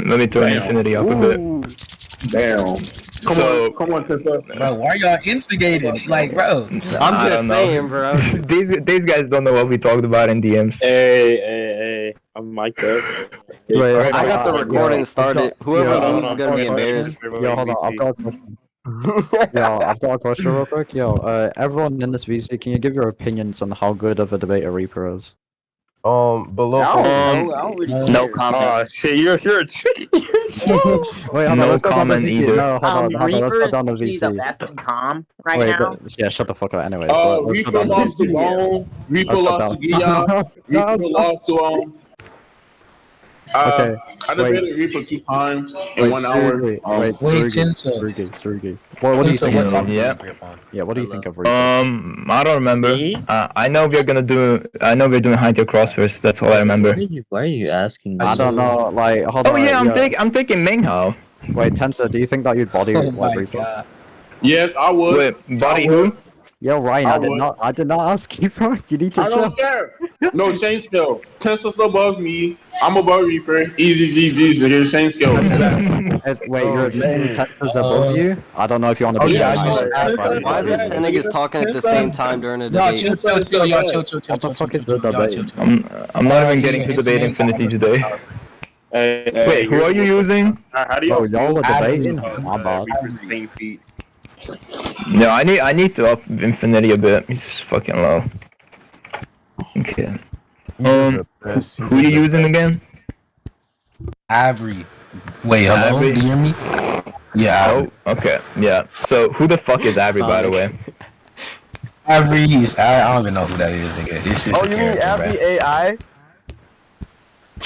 Let me turn infinity up a bit. Damn. Come on, Tensa. Bro, why are y'all instigating? Like, bro. I'm just saying, bro. these guys don't know what we talked about in DMs. Hey. I'm mic'd up. Wait, Sorry. I got the recording started. Whoever loses is gonna be embarrassed. Yo, hold on. I've got a question. I've got a question real quick. Everyone in this VC, can you give your opinions on how good of a debater Reaper is? Below. No comment. Oh shit, you're Wait, hold on. No Let's go down the comment VC. either. No, hold on. Let's go down the He's the VC. best calm right Wait, now. yeah, shut the fuck up. Anyways, let's go Reaper down the lost to VC. Long. Reaper Let's go lost to down. Gia. Reaper lost to Okay. I debated Reaper 2 times in 1 hour. Seriously. Wait, Tensa. Surgi. What do you think? What topic Yeah. do you agree upon? Yeah, what do you think of Reaper? I don't remember. I know we're doing hide your cross first. That's all I remember. Why are you asking? I don't know. Like, hold on. Oh yeah, I'm taking Menghao. Wait, Tensa, do you think that you'd body Oh like my Reaper? god. Yes, I would. Wait, body who? Yo, Ryan, I did not ask you, bro. You need to I chill. don't care. No, change skill. Tensa's above me. I'm above Reaper. Easy GG's, nigga. Change skill. Wait, you're admitting Tensa's above you? I don't know if you want to be nice. Why isn't 10 niggas talking at the same time during a Y'all debate? chill. Y'all chill. What the fuck is the debate? I'm not even getting to debate infinity today. Wait, who are you using? How do Oh, y'all y'all are debating? feel My bad. Reaper's playing feats? No, I need to up infinity a bit. He's fucking low. Okay. Who are you using again? Avery. Wait, hello? Avery? Do you hear me? Yeah. Oh, okay. Yeah. So who the fuck is Avery, by the way? Avery is. I don't even know who that is, nigga. It's just a You mean character, Abby AI?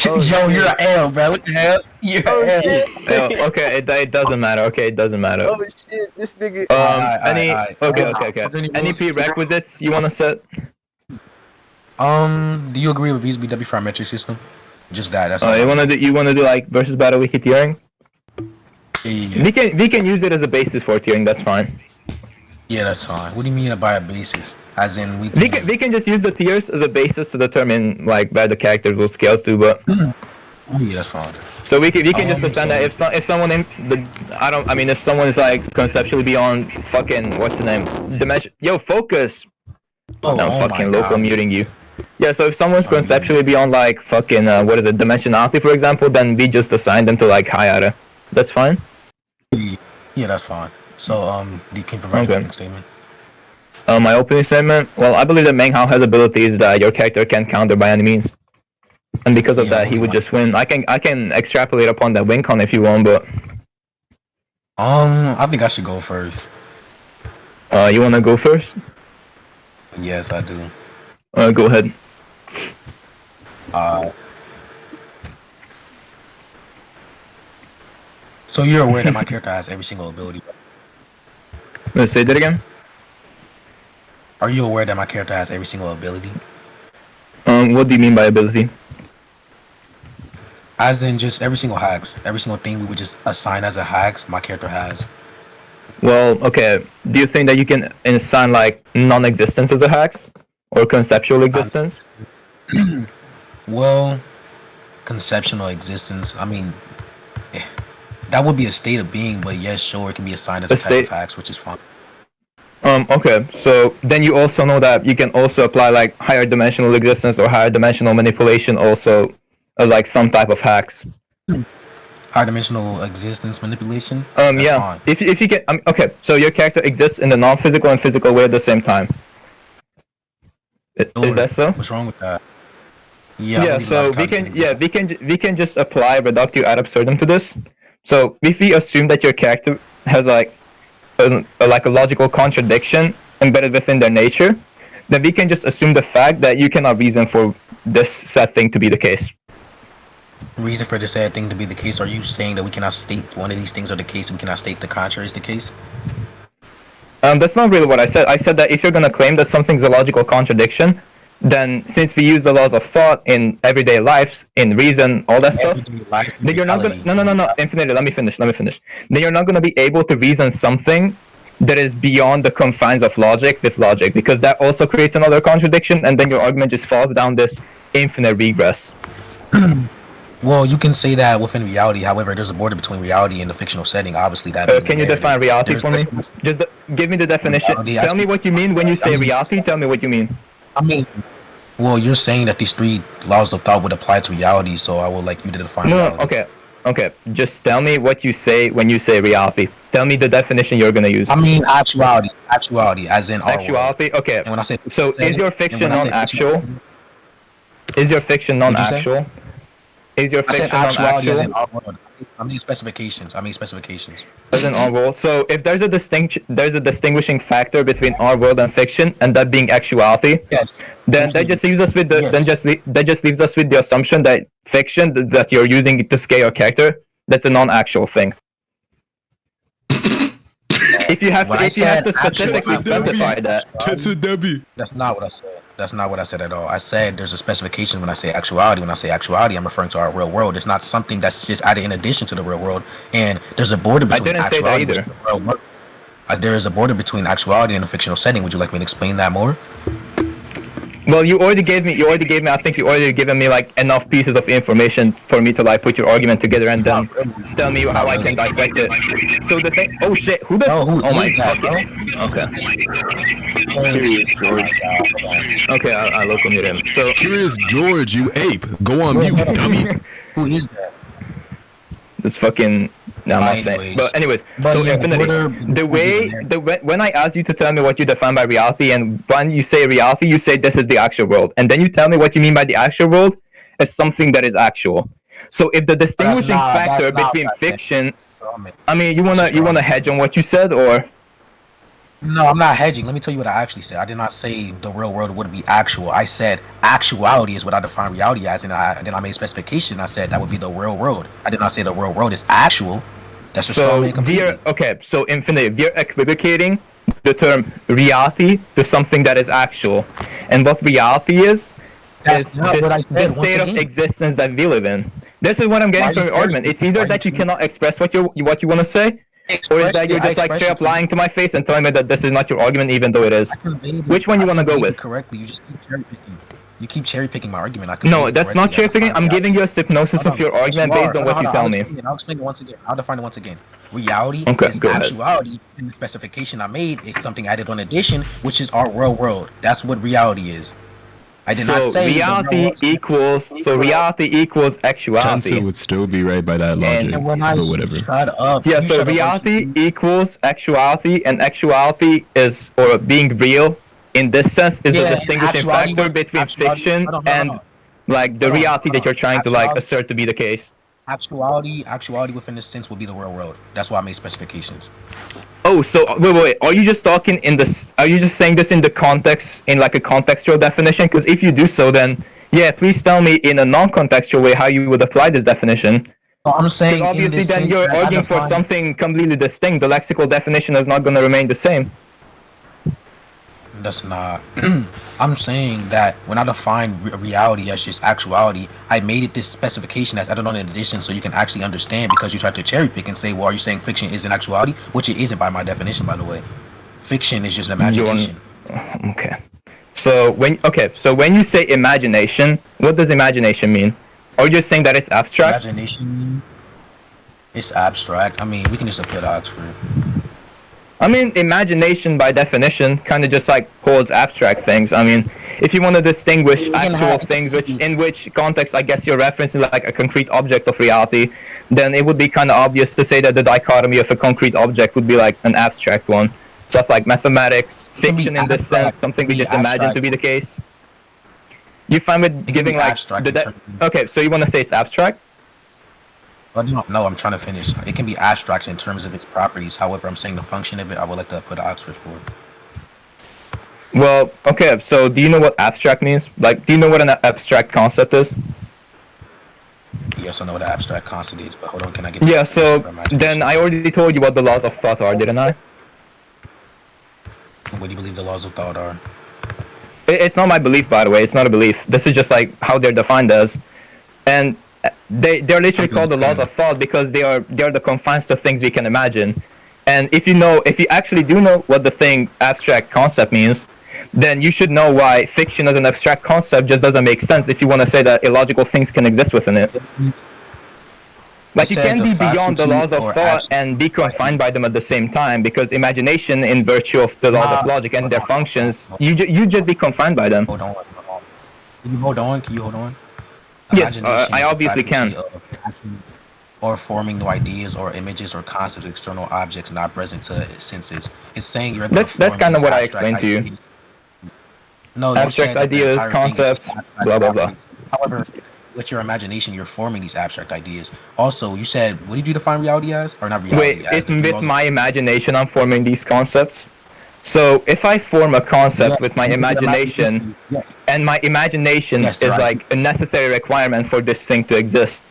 Yo, you're an L, bro. What the hell? You're an L. Shit. Oh, okay, it doesn't matter. Okay, it doesn't matter. Oh shit, this nigga. Okay. Any prerequisites you wanna set? Do you agree with VSBW for our metric system? Just that. That's all. You wanna do like versus battle wiki tiering? Yeah. We can use it as a basis for tiering. That's fine. Yeah, that's fine. What do you mean by a basis? As in we can just use the tiers as a basis to determine like where the characters will scale to, but. Oh yeah, that's fine. So we can just assume that if someone if someone is like conceptually beyond fucking what's the name dimension. Yo, focus. I'm fucking local muting you. Yeah, so if someone's conceptually beyond like fucking dimensionality, for example, then we just assign them to like Hayata. That's fine. Yeah, that's fine. So you can provide your opening statement. My opening statement. Well, I believe that Menghao has abilities that your character can't counter by any means, and because of that, he would just win. I can extrapolate upon that win con if you want, but I think I should go first. You wanna go first? Yes, I do. Go ahead. So you're aware that my character has every single ability? Let's say that again. Are you aware that my character has every single ability? What do you mean by ability? As in just every single hacks, every single thing we would just assign as a hacks, my character has. Well, okay. Do you think that you can assign like non-existence as a hacks or conceptual existence? Well, conceptual existence. I mean, that would be a state of being, but yes, sure, it can be assigned as a type of hacks, which is fine. Okay, so then you also know that you can also apply like higher dimensional existence or higher dimensional manipulation also as like some type of hacks. Higher dimensional existence manipulation? Yeah. Fine. If you get okay, so your character exists in the non-physical and physical way at the same time. Is that so? What's wrong with that? Yeah, so we can just apply reductio ad absurdum to this. So if we assume that your character has like a logical contradiction embedded within their nature, then we can just assume the fact that you cannot reason for this said thing to be the case. Reason for this said thing to be the case? Are you saying that we cannot state one of these things are the case, we cannot state the contrary is the case? That's not really what I said. I said that if you're gonna claim that something's a logical contradiction, then since we use the laws of thought in everyday lives, in reason, all that stuff, then you're not gonna no, infinity, let me finish. Then you're not gonna be able to reason something that is beyond the confines of logic with logic, because that also creates another contradiction, and then your argument just falls down this infinite regress. Well, you can say that within reality. However, there's a border between reality and the fictional setting. Obviously, that being Can you narrative. define reality There's for me? Just give me the definition. Reality, Tell me actually- what you mean when you say I mean- reality. Tell me what you mean. I mean, well, you're saying that these three laws of thought would apply to reality, so I would like you to define No, reality. okay. Just tell me what you say when you say reality. Tell me the definition you're gonna use. I mean, actuality, as in our world. Actuality. Okay. And when I say So is your fiction non-actual? Is your fiction What'd you say? non-actual? Is your I said fiction actuality as in non-actual? our world. I mean specifications. As in our world. So if there's a distinguishing factor between our world and fiction, and that being actuality, Yes. then that just leaves us with the Yes. that just leaves us with the assumption that fiction that you're using to scale your character, that's a non-actual thing. If you have When to, I if you have to said actual, specifically I meant specify that. Tensa Debbie. That's not what I said. That's not what I said at all. I said there's a specification when I say actuality. When I say actuality, I'm referring to our real world. It's not something that's just added in addition to the real world. And there's a border between didn't say that actuality either. and the real world. There is a border between actuality and a fictional setting. Would you like me to explain that more? Well, you already gave me. I think you already given me like enough pieces of information for me to like put your argument together and then tell me how I can dissect it. So the thing. Oh shit! Who the? who Oh my is that, fucking. Okay, I local mute him. So Curious George, you ape. Go on mute, dummy. Who is that? this fucking. No, I'm not saying. Anyways. But anyways, But so yeah, infinity. border- When I ask you to tell me what you define by reality, and when you say reality, you say this is the actual world, and then you tell me what you mean by the actual world as something that is actual. So if the distinguishing factor between fiction, I mean, you wanna hedge on what you said, or No, I'm not hedging. Let me tell you what I actually said. I did not say the real world would be actual. I said actuality is what I define reality as, and then I made specification. I said that would be the real world. I did not say the real world is actual. That's just so so infinity. We're equivocating the term reality to something that is actual, and what reality is That's not what I this, said, this once state of again. existence that we live in. This is what I'm getting Why from you your argument. It's either why that you you cannot express what you want to say, or is that you're just like straight up lying to my face and telling me that this is not your argument, even though it is. Which one you wanna go with? Correctly, you just keep cherry picking. You keep cherry picking my argument. No, that's not cherry picking. I'm giving you a hypnosis of your argument based on what you tell me. I'll explain it once again. I'll define it once again. Reality Okay, is go ahead. actuality, and the specification I made is something added on addition, which is our real world. That's what reality is. I did not So say reality equals actuality. Tensa would still be right by that logic, And when I but whatever. shut up. Yeah, you so shut up, reality once you- equals actuality, and actuality is, or being real in this sense, is Yeah, the and distinguishing actuality factor with- between actuality- fiction hold on. and like the Hold on, reality that hold you're on. trying to like Actuality- assert to be the case. Actuality within this sense would be the real world. That's why I made specifications. Oh, so wait. Are you just talking in this? Are you just saying this in the context, in like a contextual definition? Because if you do so, then yeah, please tell me in a non-contextual way how you would apply this definition. So I'm saying Because obviously, then you're arguing for something completely distinct. The lexical definition is not going to remain the same. That's not. I'm saying that when I define reality as just actuality, I made it this specification that's added on in addition, so you can actually understand. Because you tried to cherry pick and say, "Well, are you saying fiction isn't actuality?" Which it isn't by my definition, by the way. Fiction is just imagination. Okay. So when you say imagination, what does imagination mean? Are you just saying that it's abstract? Imagination. It's abstract. I mean, we can just apply to Oxford. I mean, imagination by definition kind of just like holds abstract things. I mean, if you want to distinguish actual things, in which context I guess you're referencing like a concrete object of reality, then it would be kind of obvious to say that the dichotomy of a concrete object would be like an abstract one. Stuff like mathematics, fiction in this sense, something we just imagine to be the case. You find with giving like okay, so you want to say it's abstract? No, I'm trying to finish. It can be abstract in terms of its properties. However, I'm saying the function of it, I would like to put Oxford for. Well, okay, so do you know what abstract means? Like, do you know what an abstract concept is? Yes, I know what an abstract concept is, but hold on, can I get... Yeah, so then I already told you what the laws of thought are, didn't I? What do you believe the laws of thought are? It's not my belief, by the way. It's not a belief. This is just like how they're defined as. And they're literally called the laws of thought because they are the confines to things we can imagine. And if you actually do know what the thing abstract concept means, then you should know why fiction as an abstract concept just doesn't make sense if you want to say that illogical things can exist within it. Like you says can't the be beyond the faculty laws of or thought action- and be confined by them at the same time, because imagination, in virtue of the laws of logic and their functions, you just be confined by them. Hold on. Can you hold on? Can you hold on? Yes, Imagination I is the obviously faculty can. of acting or forming new ideas or images or concepts of external objects not present to senses. It's saying you're able to That's form kind of these what I abstract explained to you. ideas. No, you Abstract said that the ideas, entire thing is just concepts, abstract blah blah blah. properties. However, with your imagination, you're forming these abstract ideas. Also, you said, what did you define reality as? Or not reality Wait, as? with my imagination, I'm forming these concepts. So if I form a concept Yes, with my with your imagination, yes. and my imagination Yes, is right. like a necessary requirement for this thing to exist,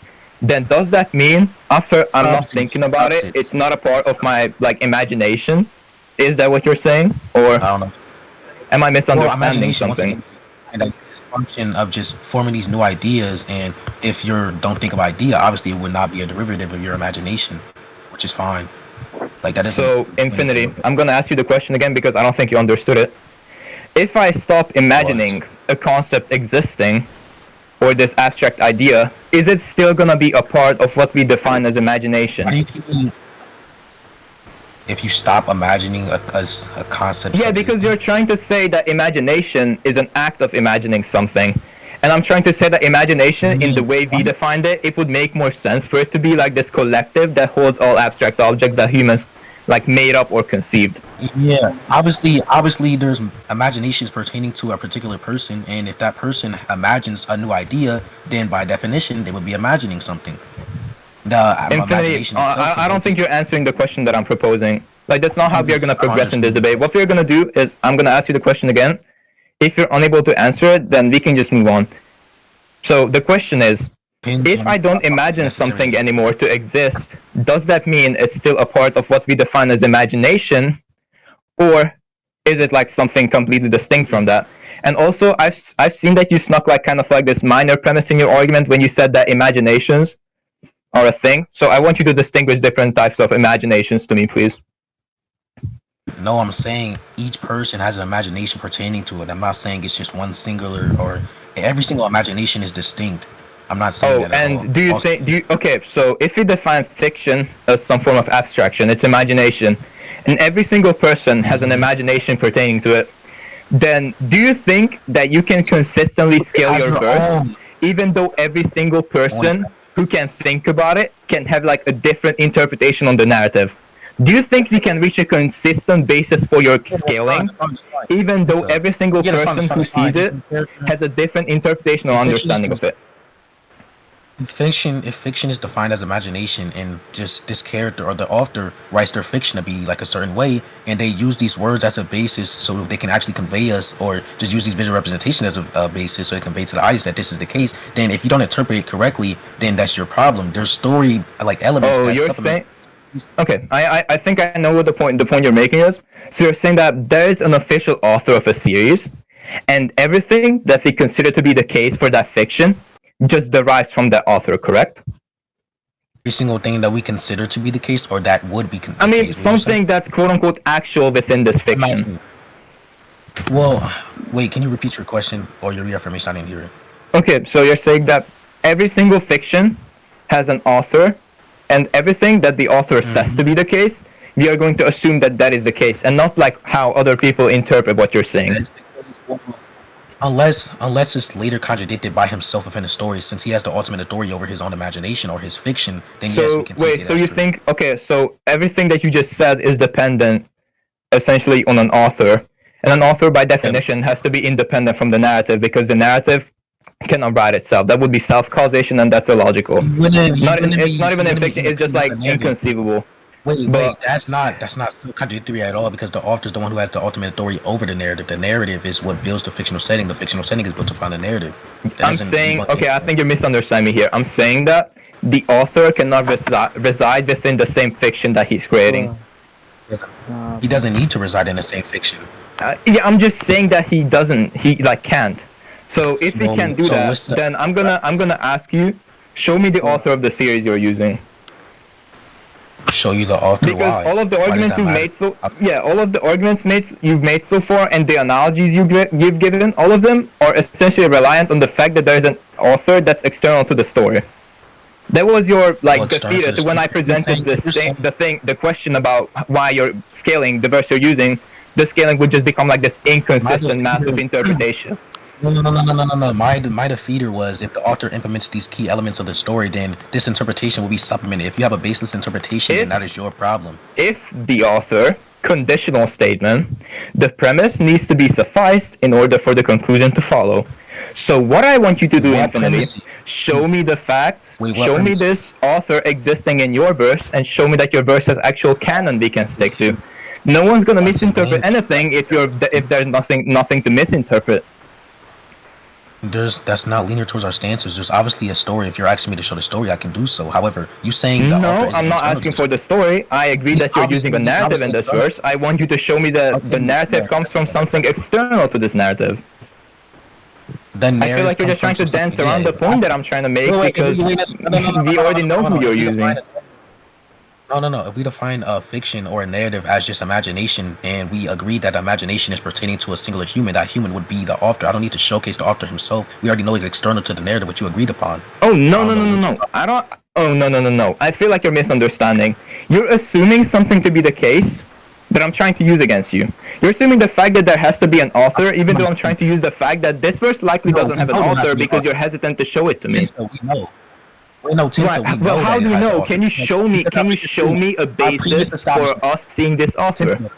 then does that mean after I'm not thinking about it, it's not a part of my like imagination? Is that what you're saying, or I don't know. am I Well, misunderstanding imagination, once something? again, and that's this function of just forming these new ideas. And if you don't think of idea, obviously it would not be a derivative of your imagination, which is fine. Like that doesn't. So, do anything Infinity, with it. I'm gonna ask you the question again because I don't think you understood it. If I stop imagining a concept existing, or this abstract idea, is it still gonna be a part of what we define as Why do imagination? you keep if you stop imagining a concept? Yeah, because you're trying to say that imagination is an act of imagining something. And I'm trying to say that imagination, in the way we defined it, it would make more sense for it to be like this collective that holds all abstract objects that humans like made up or conceived. Yeah, obviously, there's imaginations pertaining to a particular person, and if that person imagines a new idea, then by definition, they would be imagining something. The Infinity, imagination itself. I don't think you're answering the question that I'm proposing. Like, that's not how we're gonna progress in this debate. What we're gonna do is, I'm gonna ask you the question again. If you're unable to answer it, then we can just move on. So the question is, if I don't imagine something anymore to exist, does that mean it's still a part of what we define as imagination, or is it like something completely distinct from that? And also, I've seen that you snuck like kind of like this minor premise in your argument when you said that imaginations are a thing. So I want you to distinguish different types of imaginations to me, please. No, I'm saying each person has an imagination pertaining to it. I'm not saying it's just one singular or every single imagination is distinct. I'm not saying that at all. And do you think okay, so if you define fiction as some form of abstraction, it's imagination, and every single person has an imagination pertaining to it, then do you think that you can consistently scale your verse, even though every single person who can think about it can have like a different interpretation on the narrative? Do you think we can reach a consistent basis for your scaling, even though every single person who sees it has a different interpretation or understanding of it? If fiction is defined as imagination, and just this character or the author writes their fiction to be like a certain way, and they use these words as a basis so they can actually convey us, or just use these visual representations as a basis so they convey to the audience that this is the case, then if you don't interpret it correctly, then that's your problem. There's story like elements. Oh, you're saying. Okay, I think I know what the point you're making is. So you're saying that there is an official author of a series, and everything that we consider to be the case for that fiction just derives from that author, correct? Every single thing that we consider to be the case, or that would be. I mean, something that's quote unquote actual within this fiction. Well, wait, can you repeat your question or your reaffirmation? I didn't hear it. Okay, so you're saying that every single fiction has an author, and everything that the author says to be the case, we are going to assume that that is the case, and not like how other people interpret what you're saying. Unless it's later contradicted by himself within the story, since he has the ultimate authority over his own imagination or his fiction, then yes, we can take it. So you think, okay, so everything that you just said is dependent essentially on an author, and an author by definition has to be independent from the narrative, because the narrative cannot write itself. That would be self-causation, and that's illogical. It's not even in fiction, it's just like inconceivable. Wait, that's not so contradictory at all, because the author is the one who has the ultimate authority over the narrative. The narrative is what builds the fictional setting. The fictional setting is built upon the narrative. I'm saying, okay, I think you're misunderstanding me here. I'm saying that the author cannot reside within the same fiction that he's creating. He doesn't need to reside in the same fiction. Yeah, I'm just saying that he doesn't. He like can't. So if he can't do that, then I'm gonna ask you, show me the author of the series you're using. Show you the author. Because all of the arguments you've made all of the arguments you've made so far, and the analogies you've given, all of them are essentially reliant on the fact that there is an author that's external to the story. That was your like external defeat to the when I story. presented You're saying- the question about why you're scaling the verse you're using. The scaling would just become like this inconsistent, massive interpretation. No. My defeater was if the author implements these key elements of the story, then this interpretation will be supplemented. If you have a baseless interpretation, then that is your problem. If the author, conditional statement, the premise needs to be sufficed in order for the conclusion to follow. So what I want you to do, Infinity, show me the fact, show me this author existing in your verse, and show me that your verse has actual canon we can stick to. No one's gonna misinterpret anything if there's nothing to misinterpret. That's not linear towards our stances. There's obviously a story. If you're asking me to show the story, I can do so. However, you saying the No, author is I'm not internal asking to for the story. I agree that you're using a narrative in this obviously verse. I want you to show me that the narrative comes from something external to this narrative. I feel like you're just trying to dance around the point that I'm trying to make because we already know who you're using. No. If we define fiction or a narrative as just imagination, and we agree that imagination is pertaining to a singular human, that human would be the author. I don't need to showcase the author himself. We already know he's external to the narrative, which you agreed upon. Oh no! I don't. Oh no! I feel like you're misunderstanding. You're assuming something to be the case that I'm trying to use against you. You're assuming the fact that there has to be an author, even though I'm trying to use the fact that this verse likely doesn't have an author because you're hesitant to show it to me. We know. Right. Well, how do you know? Can you show me? Can you show me a basis for us seeing this author?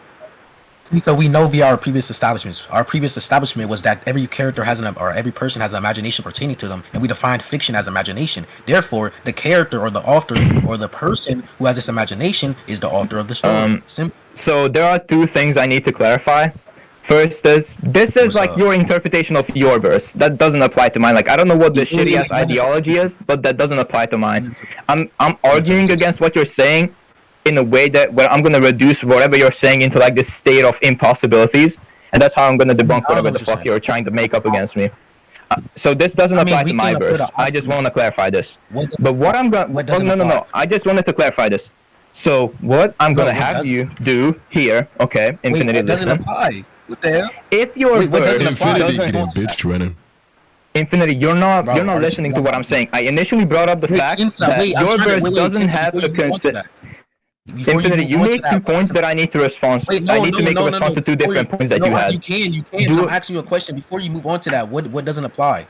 So we know via our previous establishments. Our previous establishment was that every character has or every person has an imagination pertaining to them, and we defined fiction as imagination. Therefore, the character or the author or the person who has this imagination is the author of the story. So there are two things I need to clarify. First is this is like your interpretation of your verse. That doesn't apply to mine. Like I don't know what the shitty ass ideology is, but that doesn't apply to mine. I'm arguing against what you're saying in a way that where I'm gonna reduce whatever you're saying into like this state of impossibilities, and that's how I'm gonna debunk whatever the fuck you're trying to make up against me. So this doesn't apply to my verse. I just want to clarify this. But what I'm gonna no. I just wanted to clarify this. So what I'm gonna have you do here, okay? Infinity, listen. What the hell? If your verse Infinity getting bitched running. Infinity, you're not listening to what I'm saying. I initially brought up the fact that your verse doesn't have a consistent. Infinity, you made 2 points that I need to respond. I need to make a response to 2 different points that you had. You can. I'm asking you a question before you move on to that. What doesn't apply?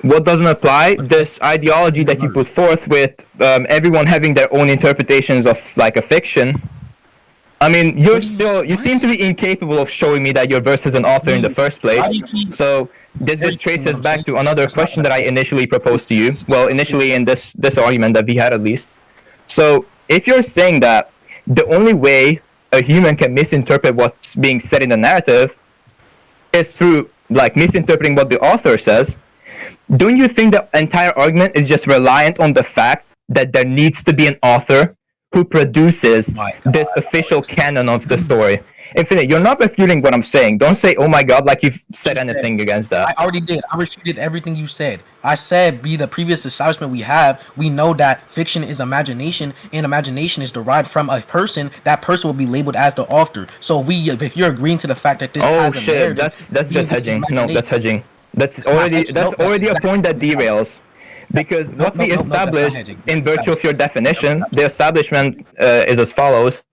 What doesn't apply? This ideology that you put forth with everyone having their own interpretations of like a fiction. I mean, you seem to be incapable of showing me that your verse is an author in the first place. So this just traces back to another question that I initially proposed to you. Well, initially in this argument that we had at least. So if you're saying that the only way a human can misinterpret what's being said in the narrative is through like misinterpreting what the author says, don't you think the entire argument is just reliant on the fact that there needs to be an author who produces this official canon of the story? Infinite, you're not refuting what I'm saying. Don't say, oh my god, like you've said anything against that. I already did. I refuted everything you said. I said, be the previous establishment we have, we know that fiction is imagination, and imagination is derived from a person. That person will be labeled as the author. So if you're agreeing to the fact that this has a narrative, that's just hedging. No, that's hedging. That's already a point that derails. Because what we established in virtue of your definition, the establishment is as follows.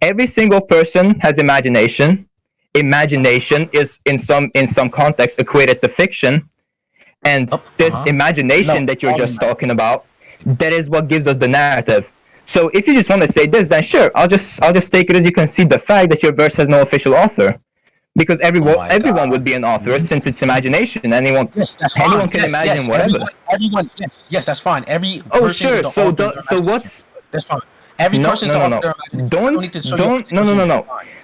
Every single person has imagination. Imagination is in some context equated to fiction. And this imagination that you're just talking about, that is what gives us the narrative. So if you just want to say this, then sure, I'll just take it as you concede the fact that your verse has no official author. Because everyone would be an author since it's imagination. Anyone can imagine whatever. Everyone, yes, that's fine. Every person is the author. So what's that's fine. Every person is the author.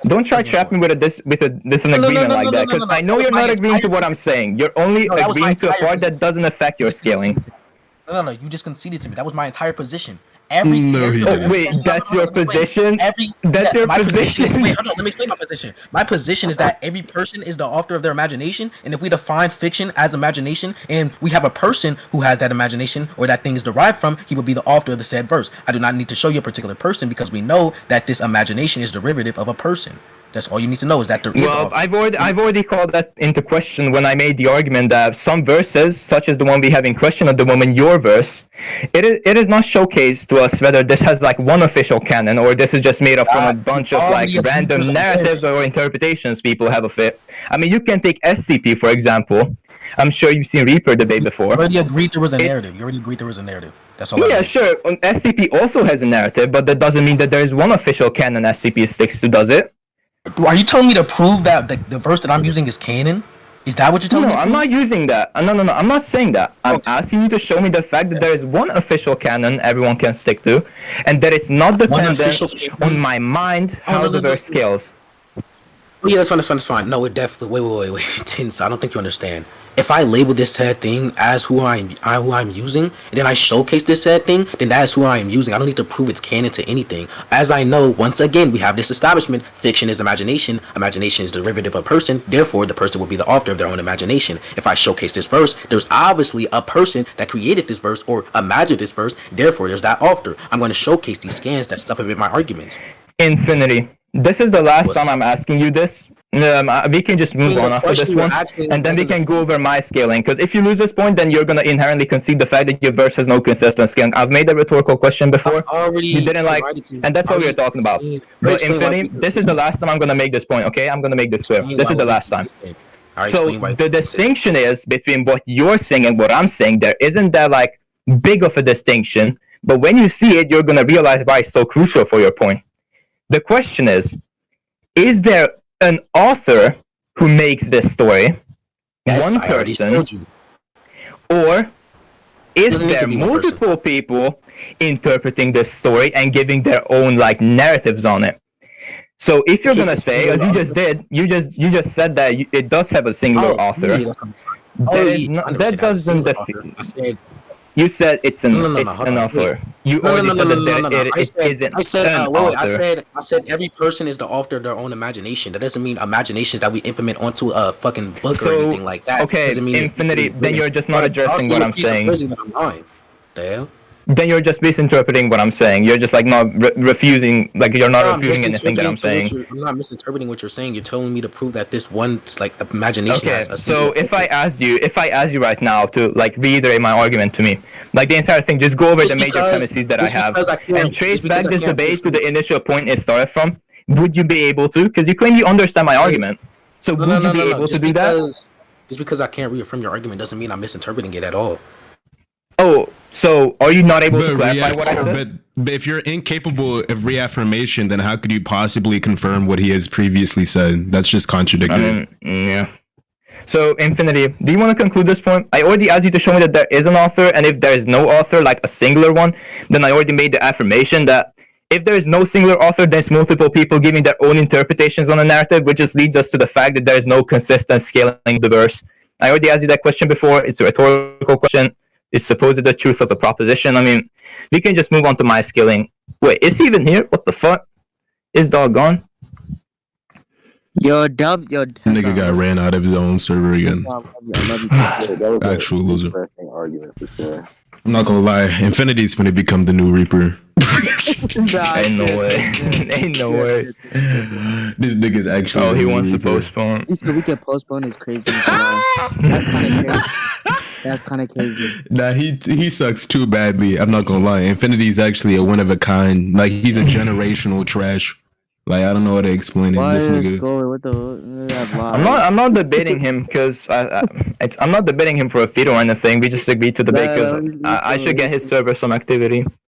Don't try to trap me with an agreement like that, because I know you're not agreeing to what I'm saying. You're only agreeing to a part that doesn't affect your scaling. No, you just conceded to me. That was my entire position. Wait, that's your position? That's your position? Wait, hold on, let me explain my position. My position is that every person is the author of their imagination, and if we define fiction as imagination, and we have a person who has that imagination, or that thing is derived from, he would be the author of the said verse. I do not need to show you a particular person, because we know that this imagination is derivative of a person. That's all you need to know is that there is the Well, author. I've already called that into question when I made the argument that some verses, such as the one we have in question at the moment, your verse, it is not showcased to us whether this has like one official canon or this is just made up from a bunch of like random narratives or interpretations people have of it. I mean, you can take SCP for example. I'm sure you've seen Reaper debate before. You already agreed there was a It's- narrative. You already agreed there was a narrative. That's all. Yeah, sure. SCP also has a narrative, but that doesn't mean that there is one official canon SCP sticks to, does it? Are you telling me to prove that the verse that I'm using is canon? Is that what you're telling No, me? I'm not using that. No. I'm not saying that. I'm asking you to show me the fact that there is one official canon everyone can stick to, and that it's not dependent on my mind how the verse scales. Yeah, that's fine. No, it definitely. Wait. Tensa, I don't think you understand. If I label this said thing as who I'm using, and then I showcase this said thing, then that is who I am using. I don't need to prove it's canon to anything. As I know, once again, we have this establishment. Fiction is imagination. Imagination is derivative of person. Therefore, the person will be the author of their own imagination. If I showcase this verse, there's obviously a person that created this verse or imagined this verse. Therefore, there's that author. I'm going to showcase these scans that supplement my argument. Infinity. This is the last time I'm asking you this. We can just move on after this one, and then we can go over my scaling. Because if you lose this point, then you're gonna inherently concede the fact that your verse has no consistent scaling. I've made a rhetorical question before. You didn't like, and that's what we were talking about. But Infinity, this is the last time I'm gonna make this point. Okay, I'm gonna make this clear. This is the last time. So the distinction is between what you're saying and what I'm saying. There isn't that like big of a distinction, but when you see it, you're gonna realize why it's so crucial for your point. The question is there an author who makes this story? Yes, one person? Or is there multiple people interpreting this story and giving their own like narratives on it? So if you're gonna say, as you just did, you just said that it does have a singular author. That doesn't defeat. You said it's an author. You already said that it isn't an author. I said every person is the author of their own imagination. That doesn't mean imaginations that we implement onto a fucking book or anything like that. Okay, Infinity, then you're just not addressing what I'm saying. The hell? Then you're just misinterpreting what I'm saying. You're just like not refusing, like you're not refuting anything that I'm saying. I'm not misinterpreting what you're saying. You're telling me to prove that this one like imagination has a so if I asked you right now to like reiterate my argument to me, like the entire thing, just go over the major premises that I have and trace back this debate to the initial point it started from, would you be able to? Because you claim you understand my argument. So would you be able to do that? Just because I can't reaffirm your argument doesn't mean I'm misinterpreting it at all. Oh, so are you not able to clarify what I said? But if you're incapable of reaffirmation, then how could you possibly confirm what he has previously said? That's just contradictory. Yeah. So, Infinity, do you want to conclude this point? I already asked you to show me that there is an author, and if there is no author, like a singular one, then I already made the affirmation that if there is no singular author, there's multiple people giving their own interpretations on the narrative, which just leads us to the fact that there is no consistent scaling of the verse. I already asked you that question before. It's a rhetorical question. It's supposed the truth of the proposition. I mean, we can just move on to my scaling. Wait, is he even here? What the fuck? Is dog gone? Yo, Nigga got ran out of his own server again. Actual loser. I'm not gonna lie, Infinity's gonna become the new Reaper. Ain't no way. Ain't no way. This nigga's actually. Oh, he wants to postpone. He said we can postpone his crazy. That's kind of crazy. That's kind of crazy. Nah, he sucks too badly. I'm not gonna lie. Infinity's actually a one of a kind. Like he's a generational trash. Like I don't know how to explain it. This nigga. I'm not debating him because I'm not debating him for a veto or anything. We just agreed to debate because I should get his server some activity.